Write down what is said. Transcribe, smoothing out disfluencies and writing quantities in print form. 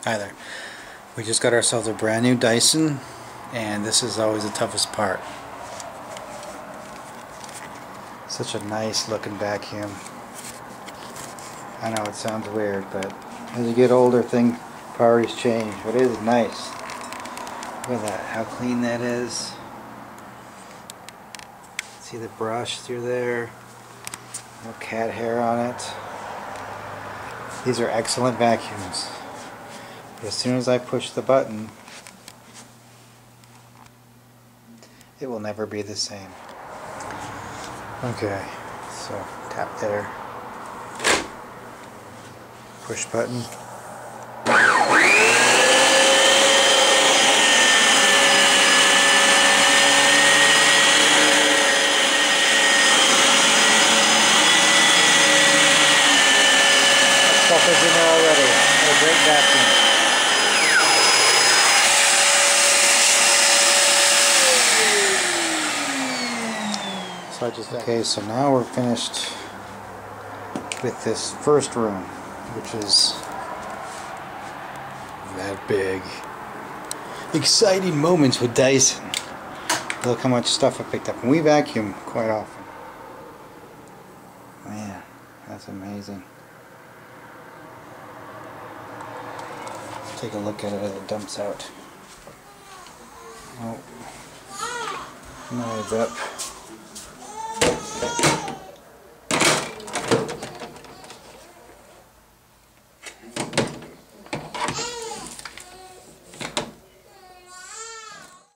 Hi there. We just got ourselves a brand new Dyson, and this is always the toughest part. Such a nice looking vacuum. I know it sounds weird, but as you get older, priorities change. But it is nice. Look at that, how clean that is. See the brush through there? No cat hair on it. These are excellent vacuums. As soon as I push the button, it will never be the same. Okay, so tap there, push button. That stuff is in there already. What a great vacuum. Okay, so now we're finished with this first room, which is that big. Exciting moments with Dyson. Look how much stuff I picked up. And we vacuum quite often. Man, that's amazing. Let's take a look at it as it dumps out. Oh, no, it's up.